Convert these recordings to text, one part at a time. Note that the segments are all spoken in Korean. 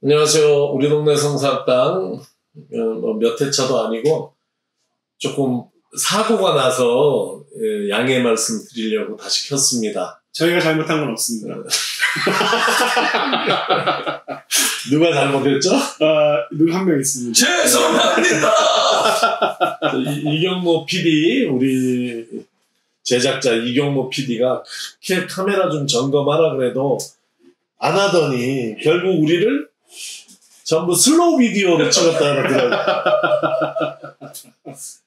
안녕하세요. 우리 동네 성사학당 몇 회차도 아니고 조금 사고가 나서 양해 말씀 드리려고 다시 켰습니다. 저희가 잘못한 건 없습니다. 누가 잘못했죠? 누가 한 명 있습니다. 죄송합니다. 이경모 PD, 우리 제작자 이경모 PD가 그렇게 카메라 좀 점검하라 그래도 안 하더니 결국 우리를 전부 슬로우 비디오로 찍었다 그러더라고요.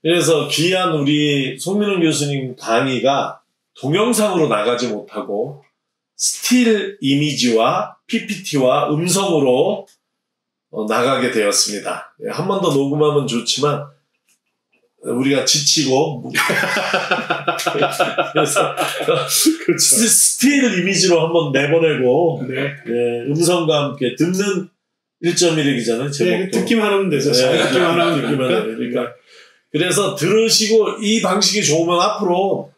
그래서 귀한 우리 송민훈 교수님 강의가 동영상으로 나가지 못하고 스틸 이미지와 PPT와 음성으로 나가게 되었습니다. 한 번 더 녹음하면 좋지만 우리가 지치고 그래서 그렇죠. 스틸 이미지로 한번 내보내고 네. 음성과 함께 듣는 1.1획이잖아요. 네, 듣기만 하면 되죠. 듣기만 하면 듣기만 해요. 그러니까 그래서 들으시고 이 방식이 좋으면 앞으로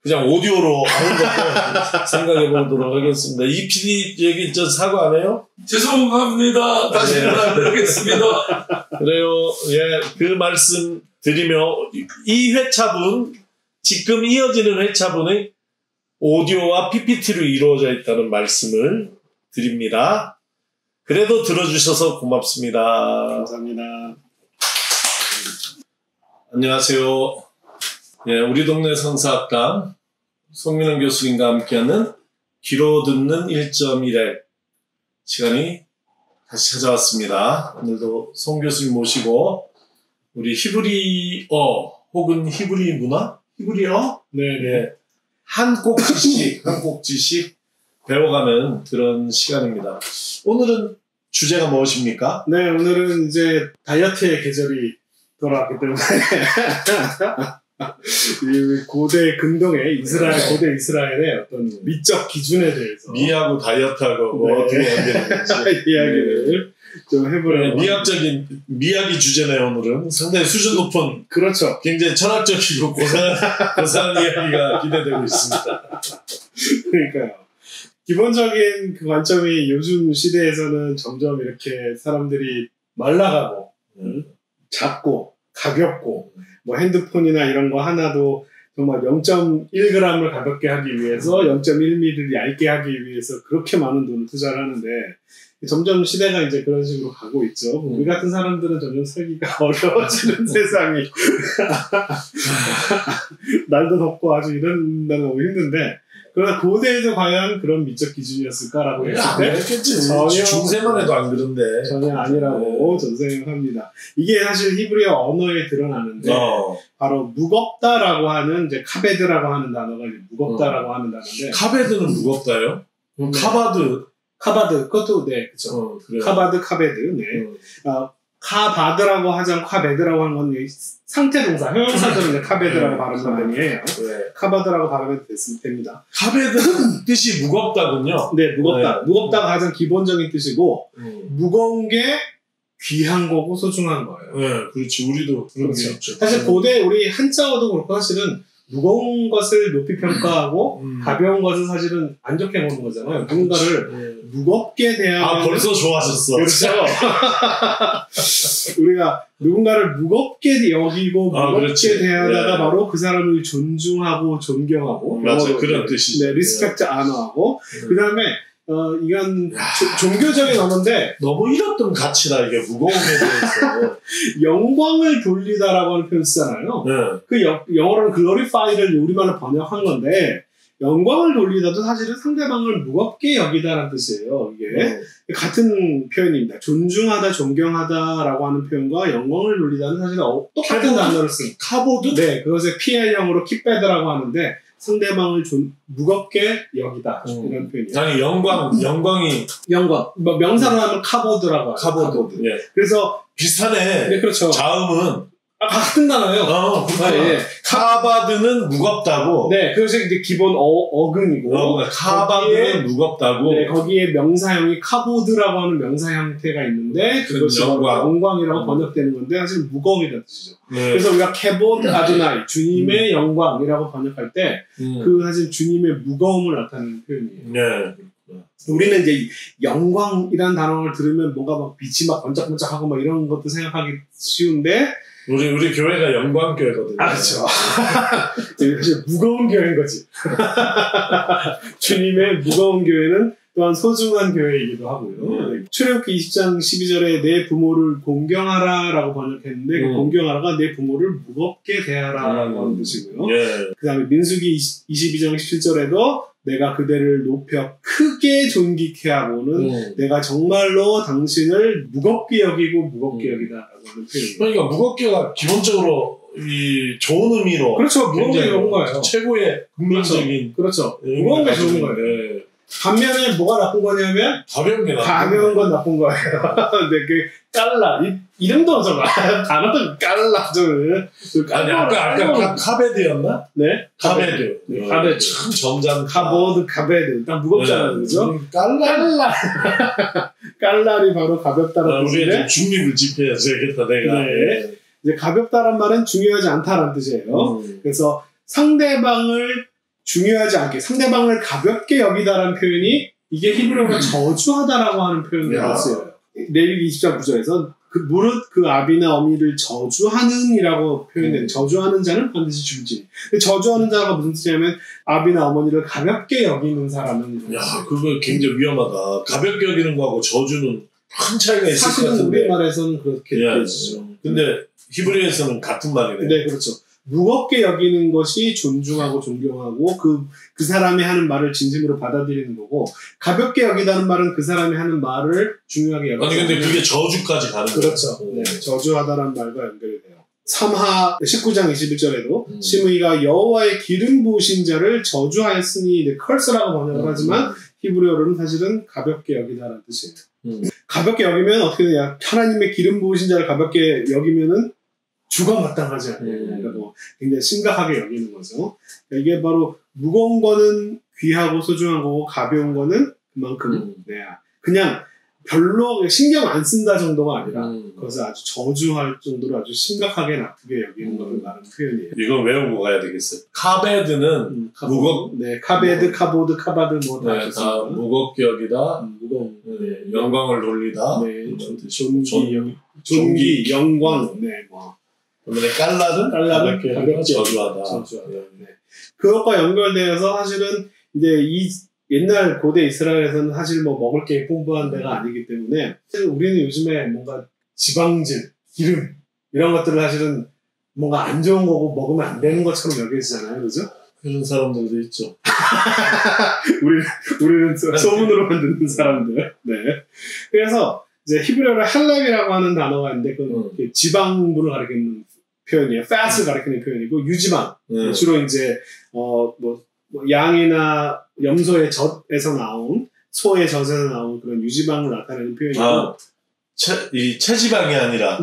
그냥 오디오로 하는 것도 생각해 보도록 하겠습니다. 이 PD 얘기 사과 안 해요? 죄송합니다. 다시 부탁드리겠습니다. 그래요. 예, 그 말씀 드리며 이 회차분, 지금 이어지는 회차분의 오디오와 PPT로 이루어져 있다는 말씀을 드립니다. 그래도 들어주셔서 고맙습니다. 감사합니다. 안녕하세요. 예, 우리 동네 성사학당 송민훈 교수님과 함께하는 귀로 듣는 1.1회 시간이 다시 찾아왔습니다. 오늘도 송 교수님 모시고 우리 히브리어 혹은 히브리 문화? 히브리어? 네. 한 꼭지씩 배워가는 그런 시간입니다. 오늘은 주제가 무엇입니까? 네, 오늘은 이제 다이어트의 계절이 돌아왔기 때문에 이 고대 근동의 고대 이스라엘의 어떤 미적 기준에 대해서 미하고 다이어트하고 네. 어떻게 연결되는지 이야기를 좀 해보려고. 미학이 주제네요. 오늘은 상당히 수준 높은 그렇죠. 굉장히 철학적이고 고상한 이야기가 기대되고 있습니다. 그러니까요. 기본적인 그 관점이 요즘 시대에서는 점점 이렇게 사람들이 말라가고 작고 가볍고 뭐 핸드폰이나 이런 거 하나도 정말 0.1g을 가볍게 하기 위해서 0.1mm를 얇게 하기 위해서 그렇게 많은 돈을 투자를 하는데 점점 시대가 이제 그런 식으로 가고 있죠. 우리 같은 사람들은 점점 살기가 어려워지는 세상이 날도 덥고 아주 이런 날은 너무 힘든데 그러나 고대에도 과연 그런 미적 기준이었을까라고 했을 때 전혀 중세만 해도 안 그런데 전혀 아니라고 저는 생각합니다. 이게 사실 히브리어 언어에 드러나는데 바로 무겁다라고 하는 이제 카베드라고 하는 단어가 이제 무겁다라고 하는 단어인데 카베드는 무겁다요? 카바드 그것도 네 그렇죠. 카바드 카베드 네. 카바드라고 하지 않고 카베드라고 하는 건 상태 동사, 형용사들은 이제 카베드라고 발음하는 거예요. 카바드라고 발음해도 됩니다. 카베드는 뜻이 무겁다군요. 네, 무겁다. 무겁다가 가장 기본적인 뜻이고, 무거운 게 귀한 거고 소중한 거예요. 네, 그렇지. 우리도 그런 게 있죠. 사실 고대 우리 한자어도 그렇고 사실은 무거운 것을 높이 평가하고 가벼운 것을 사실은 안 좋게 보는 거잖아요. 누군가를 무겁게 대하면 벌써 좋아졌어. 그렇죠. 우리가 누군가를 무겁게 여기고 무겁게 대하다가 바로 그 사람을 존중하고 존경하고 맞아 그런 뜻이죠. 네, 리스펙트 아너하고 그 다음에 이건 종교적인 언어인데 너무 잃었던 가치다 이게 무거움에 대해서 영광을 돌리다라고 하는 표현 쓰잖아요. 네. 그 영어로는 glorify를 우리말로 번역한 건데 영광을 돌리다도 사실은 상대방을 무겁게 여기다라는 뜻이에요. 이게 같은 표현입니다. 존중하다, 존경하다라고 하는 표현과 영광을 돌리다는 사실은 똑같은 단어를 씁니다. 카보드? 네, 그것을 PL형으로 킵배드라고 하는데 상대방을 무겁게 여기다 이런 표현이에요. 아니 영광. 뭐 명사로 하면 카보드라고 하죠. 카보드. 예. 그래서 비슷하네. 네, 그렇죠. 자음은 같은 단어예요. 예. 카바드는 무겁다고. 네, 그것이 이제 기본 어근이고. 카바드는 무겁다고. 네, 거기에 명사형이 카보드라고 하는 명사 형태가 있는데 그것이 영광이라고 번역되는 건데 사실 무거움이라는 뜻이죠. 네. 그래서 우리가 케봇 아드나이 주님의 영광이라고 번역할 때 그 사실 주님의 무거움을 나타내는 표현이에요. 네. 우리는 이제 영광이라는 단어를 들으면 뭔가 막 빛이 막 번쩍번쩍하고 막 이런 것도 생각하기 쉬운데 우리 교회가 영광교회거든요. 그렇죠. 사실 무거운 교회인 거지. 주님의 무거운 교회는 또한 소중한 교회이기도 하고요. 출애굽기 20장 12절에 내 부모를 공경하라라고 번역했는데 그 공경하라가 내 부모를 무겁게 대하라라고 하는 뜻이고요. 그 다음에 민수기 22장 17절에도 내가 그대를 높여 크게 존귀케 하고는 내가 정말로 당신을 무겁게 여기고 무겁게 여기다라고 하는 표현이에요. 그러니까 무겁게가 기본적으로 이 좋은 의미로 그렇죠. 무겁게 좋은 거예요. 최고의 긍정적인 그렇죠. 무거운 게 좋은 거예요. 반면에 뭐가 나쁜 거냐면 가벼운 건 나쁜 거예요. 근데 그 깔라 이름도 좀 단어도 깔라죠. 아니 아까 카베드였나? 네. 카베드. 카베드 참 점잖은 카보드 카베드 딱 무겁잖아요, 그죠? 깔라. 깔라리 바로 가볍다는 뜻인데. 우리 중립을 지켜야겠다 내가. 네. 이제 가볍다란 말은 중요하지 않다라는 뜻이에요. 그래서 상대방을 중요하지 않게 상대방을 가볍게 여기다라는 표현이 이게 히브리어로 저주하다라고 하는 표현을 쓰여요. 레위기 20장 9절에서 그 무릇 그 아비나 어미를 저주하는이라고 표현된 저주하는 자는 반드시 죽지. 저주하는 자가 무슨 뜻이냐면 아비나 어머니를 가볍게 여기는 사람은. 야, 그거 굉장히 위험하다. 가볍게 여기는 거하고 저주는 큰 차이가 있을 것 사실은 같은데. 우리말에서는 그렇게 되죠. 근데 히브리어에서는 같은 말이네. 네, 그렇죠. 무겁게 여기는 것이 존중하고 존경하고 그 사람이 하는 말을 진심으로 받아들이는 거고 가볍게 여기다는 말은 그 사람이 하는 말을 중요하게 여기는. 아니 근데 그게 저주까지 가는 거예요. 그렇죠. 네, 저주하다라는 말과 연결이 돼요. 3하 19장 21절에도 시므이가 여호와의 기름 부으신 자를 저주하였으니 curse라고 번역을 하지만 히브리어로는 사실은 가볍게 여기다라는 뜻이에요. 가볍게 여기면 어떻게 되냐? 하나님의 기름 부으신 자를 가볍게 여기면은 죽어 마땅하지 않아요. 그러니까 뭐 굉장히 심각하게 여기는 거죠. 그러니까 이게 바로 무거운 거는 귀하고 소중하고 가벼운 거는 그만큼 그냥 별로 신경 안 쓴다 정도가 아니라 그것을 아주 저주할 정도로 아주 심각하게 나쁘게 여기는 것을 말하는 표현이에요. 이건 외우고 가야 되겠어요. 카베드는 카베드, 카보드, 카바드 뭐 다 무겁게 여기다, 무거운 영광을 돌리다, 존귀, 영광, 뭐. 그다음에 깔라든 가볍게 저주하다. 그것과 연결되어서 사실은 이제 이 옛날 고대 이스라엘에서는 사실 뭐 먹을 게 풍부한 데가 아니기 때문에 우리는 요즘에 뭔가 지방질, 기름 이런 것들을 사실은 뭔가 안 좋은 거고 먹으면 안 되는 것처럼 여겨지잖아요, 그죠? 그런 사람들도 있죠. 우리는 소문으로만 듣는 사람들. 네. 그래서 이제 히브리어로 헬렙이라고 하는 단어가 있는데 그 지방물을 가리키는 표현이에요. fat을 가리키는 표현이고 유지방 주로 이제 뭐 양이나 염소의 젖에서 나온 소의 젖에서 나온 그런 유지방을 나타내는 표현이고 이 체지방이 아니라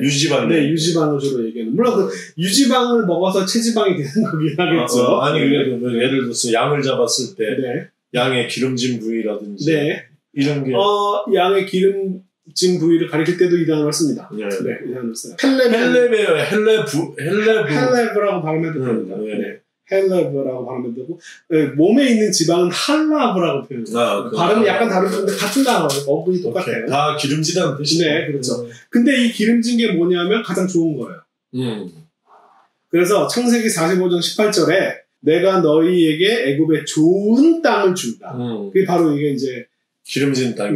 유지방. 네, 유지방을 주로 얘기하는. 물론 그 유지방을 먹어서 체지방이 되는 거긴 하겠죠. 아니 그래도 예를 들어서 양을 잡았을 때 양의 기름진 부위라든지 이런 게 양의 기름진 부위를 가리킬 때도 이 단어를 씁니다. 이 단어를 써요. 헬레브라고 발음해도 됩니다. 헬레브라고 발음해도 되고 몸에 있는 지방은 할라브라고 표현해요. 발음이 약간 다른데 같은 단어예요. 어근이 똑같아요. 다 기름지다는 뜻이죠. 네, 그렇죠. 근데 이 기름진 게 뭐냐면 가장 좋은 거예요. 그래서 창세기 45장 18절에 내가 너희에게 애굽의 좋은 땅을 준다. 그게 바로 이게 이제 기름진 땅.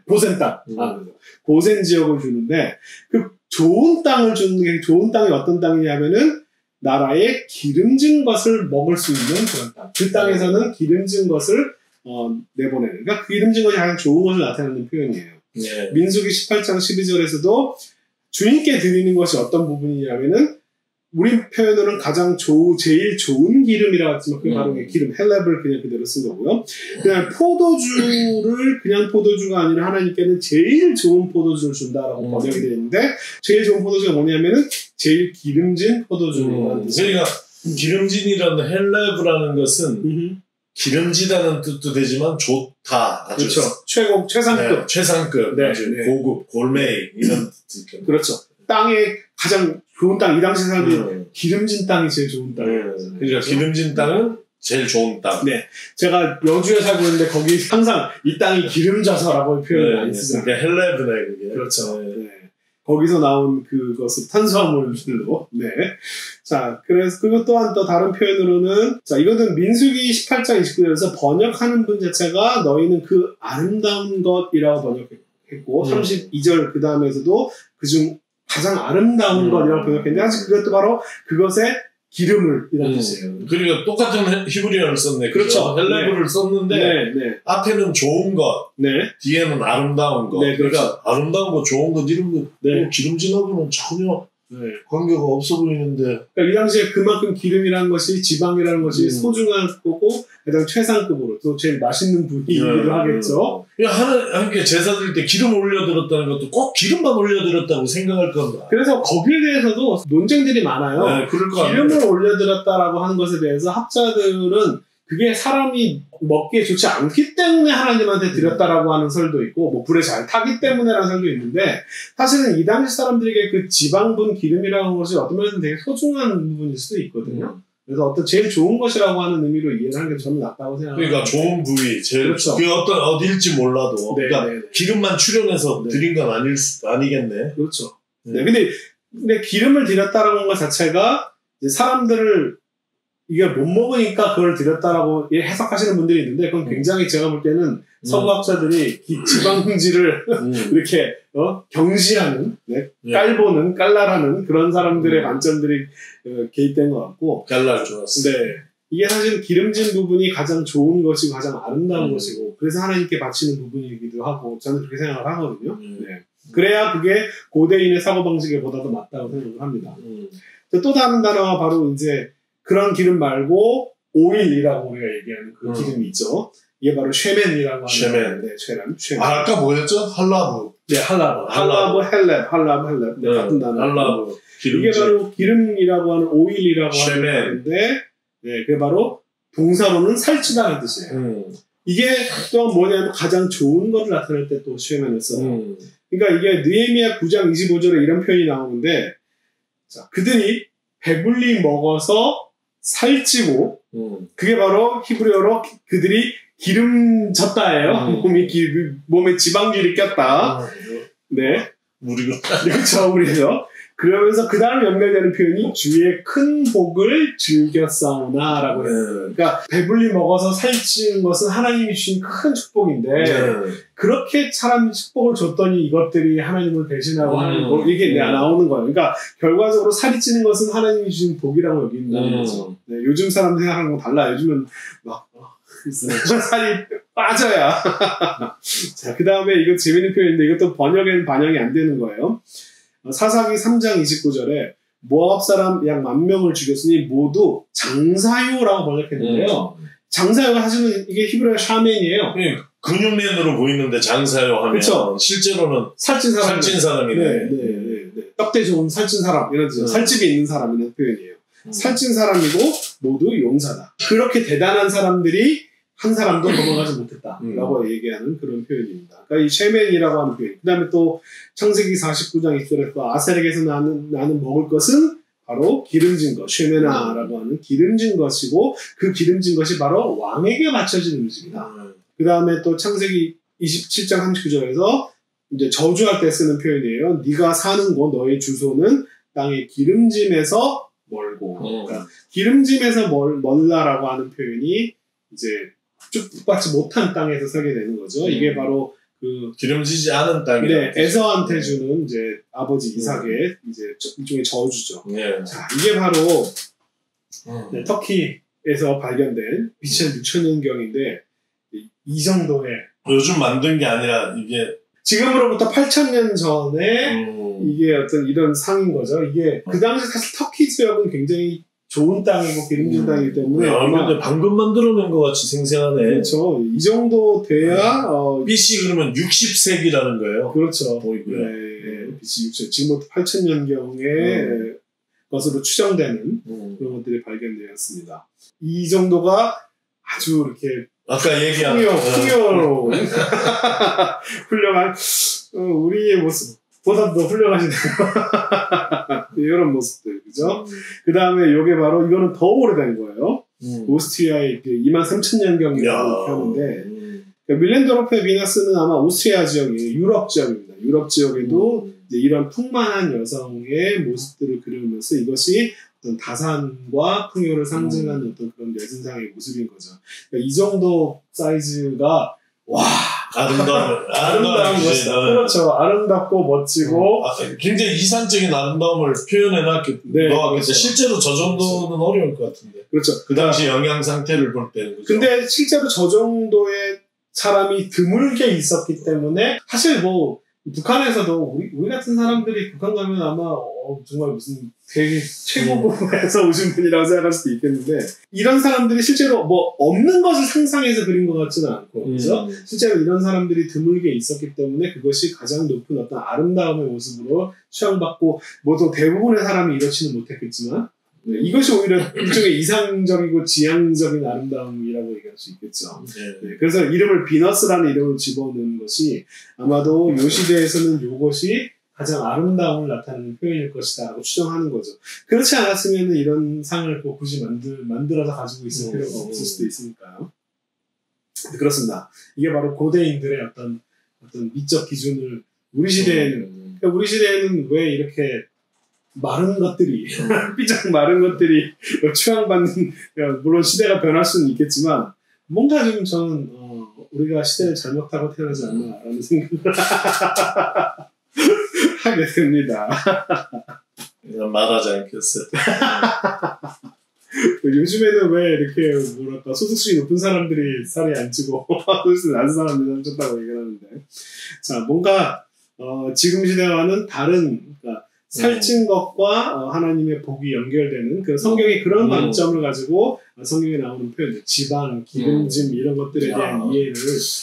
고센 땅. 고센 지역을 주는데 그 좋은 땅을 주는 게 좋은 땅이 어떤 땅이냐면은 나라의 기름진 것을 먹을 수 있는 그런 땅. 그 땅에서는 기름진 것을 내보내는. 그러니까 그 기름진 것이 가장 좋은 것을 나타내는 표현이에요. 민수기 18장 12절에서도 주님께 드리는 것이 어떤 부분이냐면은 우리 표현으로는 제일 좋은 기름이라고 했지만 그게 바로 기름, 헬렙을 그냥 그대로 쓴 거고요. 그냥 포도주를 그냥 포도주가 아니라 하나님께는 제일 좋은 포도주를 준다라고 번역이 되어 있는데 제일 좋은 포도주가 뭐냐면은 제일 기름진 포도주라는 뜻이에요. 그러니까 기름진이라는 헬렙이라는 것은 기름지다는 뜻도 되지만 좋다. 아주 그렇죠. 최상급. 최상급. 아주 고급, 골메이 이런 뜻이죠. 그렇죠. 땅에 가장 좋은 땅, 이 당시 사람들이 기름진 땅이 제일 좋은 땅이에요. 그러니까 기름진 땅은 제일 좋은 땅. 네. 제가 여주에 살고 있는데 거기 항상 이 땅이 기름져서라고 표현을 많이 쓰잖아요. 그게 헬레브네, 그게. 그렇죠. 네. 거기서 나온 그것을 탄수화물들로. 네. 자, 그래서 그것 또한 또 다른 표현으로는, 자, 이거는 민수기 18장 29절에서 번역하는 분 자체가 너희는 그 아름다운 것이라고 번역했고, 32절 그 다음에서도 그중 가장 아름다운 것이라고 번역했는데, 사실 그것도 바로 그것의 기름을 이라는 뜻이에요. 그리고 똑같은 히브리어를 썼네. 그렇죠. 헬레브를 썼는데, 네. 앞에는 좋은 것, 네. 뒤에는 아름다운 것. 네, 그렇죠. 그러니까 아름다운 것, 좋은 것, 이런 거, 네. 기름진하고는 전혀 네. 관계가 없어 보이는데. 그러니까 이 당시에 그만큼 기름이라는 것이, 지방이라는 것이 소중한 거고, 가장 최상급으로, 또 제일 맛있는 부위이기도 하겠죠. 하나님께 제사 드릴 때 기름 올려드렸다는 것도 꼭 기름만 올려드렸다고 생각할 겁니다. 그래서 거기에 대해서도 논쟁들이 많아요. 네, 그럴 거 기름을 올려드렸다라고 하는 것에 대해서 학자들은 그게 사람이 먹기에 좋지 않기 때문에 하나님한테 드렸다라고 하는 설도 있고, 뭐 불에 잘 타기 때문에라는 설도 있는데, 사실은 이 당시 사람들에게 그 지방분 기름이라는 것이 어떤 면에서는 되게 소중한 부분일 수도 있거든요. 그래서 어떤 제일 좋은 것이라고 하는 의미로 이해를 하는 게 저는 낫다고 생각합니다. 그러니까 좋은 부위, 제일 그렇죠. 그게 어딜지 몰라도, 네, 그러니까 네. 기름만 출연해서 네. 드린 건 아니겠네. 그렇죠. 네. 네. 근데 기름을 드렸다라는 것 자체가 이제 사람들을 이게 못 먹으니까 그걸 드렸다라고 해석하시는 분들이 있는데, 그건 굉장히 제가 볼 때는 서구학자들이 지방지를 이렇게 경시하는, 네? 깔보는, 깔라라는 그런 사람들의 관점들이 개입된 것 같고, 깔랄 좋았어. 네. 이게 사실 기름진 부분이 가장 좋은 것이고 가장 아름다운 것이고, 그래서 하나님께 바치는 부분이기도 하고, 저는 그렇게 생각을 하거든요. 네. 그래야 그게 고대인의 사고방식에 보다도 맞다고 생각을 합니다. 또 다른 단어가 바로 이제 그런 기름 말고 오일이라고 우리가 얘기하는 그 기름이 있죠. 이게 바로 쉐멘이라고 하는. 쉐멘. 네, 쉐멘. 아까 뭐였죠? 할라브. 네, 할라브, 헬렙. 네, 같은 단어. 할라브. 이게 바로 기름이라고 하는 오일이라고 하는 건데, 네, 그게 바로 동사로는 살찌다는 뜻이에요. 이게 또한 뭐냐면 가장 좋은 것을 나타낼 때 또 쉐멘을 써요. 그러니까 이게 느헤미야 9장 25절에 이런 표현이 나오는데, 자, 그들이 배불리 먹어서 살찌고, 그게 바로 히브리어로 그들이 기름졌다예요. 몸에 지방줄이 꼈다. 네. 우리가. 그렇죠, 우리죠. 그러면서 그 다음 연결되는 표현이 주의 큰 복을 즐겼사오나라고 해요. 그러니까 배불리 먹어서 살찌는 것은 하나님이 주신 큰 축복인데, 그렇게 사람이 축복을 줬더니 이것들이 하나님을 배신하고 하는 거, 이게 나오는 거예요. 그러니까 결과적으로 살이 찌는 것은 하나님이 주신 복이라고 여긴다는 거죠. 네, 요즘 사람들 생각하는 건 달라. 요즘은 막 살이 빠져야. 자, 그 다음에 이거 재밌는 표현인데 이것도 번역에는 반영이 안 되는 거예요. 사사기 3장 29절에 모압 사람 약 10,000명을 죽였으니 모두 장사요라고 번역했는데요. 장사요가 사실은 이게 히브리어 샤멘이에요. 근육맨으로 보이는데 장사요 하면 그쵸? 실제로는 살찐 사람이네. 네. 떡대 좋은 살찐 사람 이런 뜻이에요. 살집이 있는 사람이라는 표현이에요. 살찐 사람이고 모두 용사다. 그렇게 대단한 사람들이 한 사람도 넘어가지 못했다라고 얘기하는 그런 표현입니다. 그러니까 이 쉐멘이라고 하는 표현. 그 다음에 또 창세기 49장 2절에서 아셀에게서 나는 먹을 것은 바로 기름진 것, 쉐메나라고 하는 기름진 것이고, 그 기름진 것이 바로 왕에게 바쳐진 음식이다. 그 다음에 또 창세기 27장 39절에서 이제 저주할 때 쓰는 표현이에요. 네가 사는 곳, 너의 주소는 땅의 기름짐에서 멀고. 그러니까 기름짐에서 멀다라고 하는 표현이 이제 축복받지 못한 땅에서 살게 되는 거죠. 이게 바로 그 기름지지 않은 땅이. 네, 에서한테 주는 이제 아버지 이삭의 이제 일종의 저주죠. 자, 이게 바로 네, 터키에서 발견된 BC 6,000년경인데 이 정도의 요즘 만든 게 아니라 이게 지금으로부터 8,000년 전에 이게 어떤 이런 상인 거죠. 이게 그 당시 사실 터키 지역은 굉장히 좋은 땅이고 기름진 땅이기 때문에 근데 방금 만들어낸 것 같이 생생하네. 그렇죠. 이 정도 돼야 BC 그러면 60세기라는 거예요. 그렇죠. 보이고요. 네, BC 60세기 지금부터 8,000년경의 것으로 추정되는 그런 것들이 발견되었습니다. 이 정도가 아주 이렇게 아까 얘기한 풍요로운 훌륭한 우리의 모습보다 더 훌륭하시네요. 이런 모습들, 그죠? 그 다음에 요게 바로, 이거는 더 오래된 거예요. 오스트리아의 그 23,000년경이라고 하는데 밀렌도르프의 비너스는 아마 오스트리아 지역이에요. 유럽 지역입니다. 유럽 지역에도 이제 이런 풍만한 여성의 모습들을 그리면서 이것이 어떤 다산과 풍요를 상징하는 어떤 그런 여신상의 모습인 거죠. 그러니까 이 정도 사이즈가 와 아름다운 것이다. 그렇죠. 아름답고 멋지고 굉장히 이상적인 아름다움을 표현해놨기 네, 그렇죠. 그렇죠. 실제로 저 정도는 어려울 것 같은데. 그렇죠. 그 당시 영양 상태를 볼 때는. 그렇죠? 근데 실제로 저 정도의 사람이 드물게 있었기 때문에 사실 뭐 북한에서도 우리 같은 사람들이 북한 가면 아마 정말 무슨 되게 최고급에서 오신 분이라고 생각할 수도 있겠는데 이런 사람들이 실제로 뭐 없는 것을 상상해서 그린 것 같지는 않고 그래서 실제로 이런 사람들이 드물게 있었기 때문에 그것이 가장 높은 어떤 아름다움의 모습으로 취향받고 모두 대부분의 사람이 이렇지는 못했겠지만 네, 이것이 오히려 일종의 이상적이고 지향적인 아름다움이라고 얘기할 수 있겠죠. 네, 그래서 이름을 비너스라는 이름을 집어넣은 것이 아마도 이 시대에서는 이것이 가장 아름다움을 나타내는 표현일 것이다 라고 추정하는 거죠. 그렇지 않았으면 이런 상을 굳이 만들어서 가지고 있을 필요가 없을 수도 있으니까요. 네, 그렇습니다. 이게 바로 고대인들의 어떤 미적 기준을 우리 시대에는 그러니까 우리 시대에는 왜 이렇게 마른 것들이 삐쩍 마른 것들이 취향받는 물론 시대가 변할 수는 있겠지만 뭔가 좀 저는 우리가 시대를 잘못하고 태어나지 않나라는 생각을 하게 됩니다. 말하지 않겠어요. 요즘에는 왜 이렇게 뭐랄까 소득수준이 높은 사람들이 살이 안 찌고 소득수준이 낮은 사람들이 쪘다고 얘기하는데 자 뭔가 지금 시대와는 다른 그러니까 살찐 것과 하나님의 복이 연결되는 그 성경이 그런 관점을 가지고 성경에 나오는 표현들 지방, 기름짐 이런 것들에 대한 이해를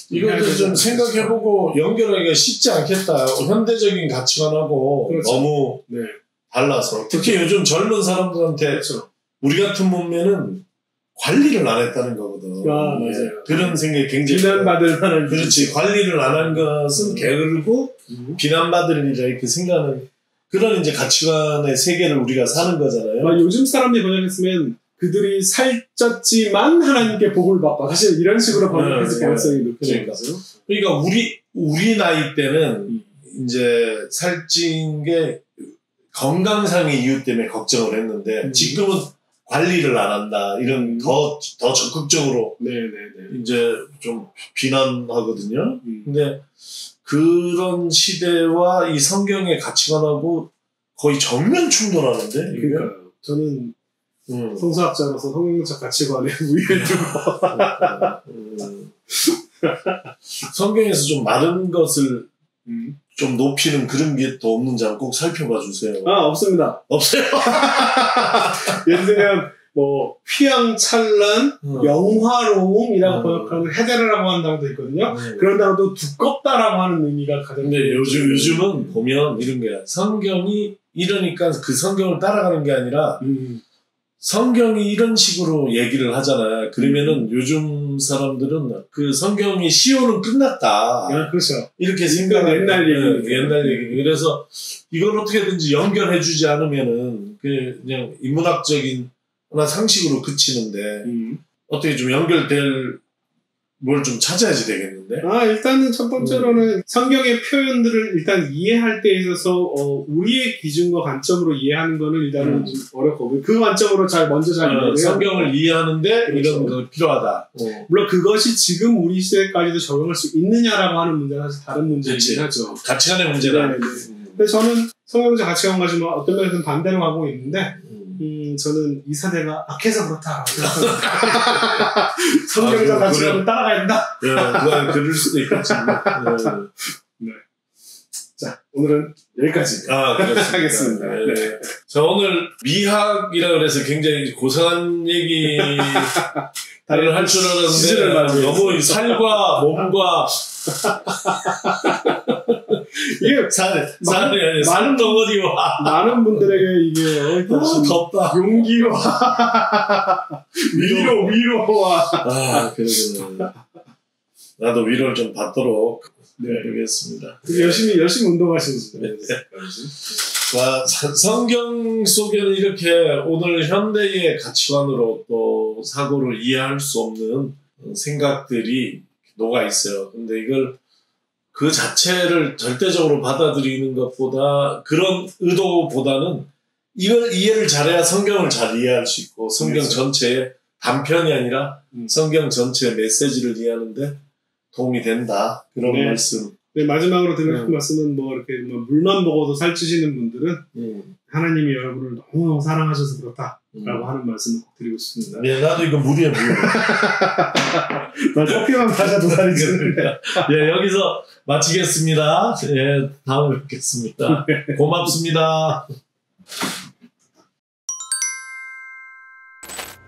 이것도 좀 생각해보고 연결하기가 쉽지 않겠다. 현대적인 가치관하고 그렇죠. 너무 네. 달라서 특히 요즘 젊은 사람들한테 그렇죠. 우리 같은 몸매는 관리를 안 했다는 거거든. 맞아요. 네. 그런 생각이 굉장히 비난받을 만한 그렇지. 관리를 안 한 것은 게으르고 비난받으리라 이렇게 생각하는 그런 이제 가치관의 세계를 우리가 사는 거잖아요. 요즘 사람들이 번역했으면 그들이 살쪘지만 하나님께 복을 받고 사실 이런 식으로 번역했을 가능성이 높은 거죠. 그러니까 우리 나이 때는 이제 살찐 게 건강상의 이유 때문에 걱정을 했는데 지금은 관리를 안 한다 이런 더 적극적으로 이제 좀 비난하거든요. 근데 그런 시대와 이 성경의 가치관하고 거의 정면 충돌하는데. 그러니까 저는 성서학자로서 성경적 가치관에 우위를 두고 성경에서 좀 마른 것을 좀 높이는 그런 게 또 없는지 한번 꼭 살펴봐 주세요. 없습니다. 없어요? 예를 들면 뭐 휘황찬란, 영화로움이라고 번역하는 헤데르라고 하는 단어도 있거든요. 그런 단어도 두껍다라고 하는 의미가 가장. 근데 요즘은 보면 이런 게 성경이 이러니까 그 성경을 따라가는 게 아니라 성경이 이런 식으로 얘기를 하잖아요. 그러면은 요즘 사람들은 그 성경이 시효는 끝났다. 그렇죠. 이렇게 생각하는 옛날 얘기. 옛날 얘기. 그래서 이걸 어떻게든지 연결해주지 않으면은 그냥 인문학적인 나 상식으로 그치는데 어떻게 좀 연결될 뭘 좀 찾아야지 되겠는데? 일단은 첫 번째로는 성경의 표현들을 일단 이해할 때 있어서 우리의 기준과 관점으로 이해하는 거는 일단은 좀 어렵고 그 관점으로 먼저 잘 이해해요. 성경을 이해하는데 그렇죠. 이런 거 필요하다. 물론 그것이 지금 우리 시대까지도 적용할 수 있느냐라고 하는 문제는 사실 다른 문제이긴 하죠. 가치관의 문제다. 근데 저는 성경적 가치관 가지고 어떤 면에서는 반대로 가고 있는데 저는 이 사대가 악해서 그렇다라고 생각합니다. 성경적 가치관을 따라가야 된다. 그건 그럴 수도 있겠지. 네. 자, 오늘은 여기까지 하겠습니다. 네. 자, 오늘 미학이라 그래서 굉장히 고상한 얘기를 할 줄 알았는데 너무 살과 몸과 이게 많은 덩어리와 많은 분들에게 이게 덥다 용기와 위로와 그러구나. 나도 위로를 좀 받도록 해보겠습니다. 열심히 운동하시죠. 자, 성경 속에는 이렇게 오늘 현대의 가치관으로 또 사고를 이해할 수 없는 생각들이 녹아 있어요. 근데 이걸 그 자체를 절대적으로 받아들이는 것보다 그런 의도보다는 이걸 이해를 잘해야 성경을 잘 이해할 수 있고 성경 전체의 단편이 아니라 성경 전체의 메시지를 이해하는데 도움이 된다. 그런 네. 말씀. 네, 마지막으로 드리고 싶은 말씀은 뭐 이렇게 뭐 물만 보고도 살찌시는 분들은 하나님이 여러분을 너무 사랑하셔서 그렇다라고 하는 말씀을 꼭 드리고 싶습니다. 네, 나도 이거 물이야 물. 난 커피만 마셔도 살이 찌는데. 예, 여기서 마치겠습니다. 예, 다음에 뵙겠습니다. 고맙습니다.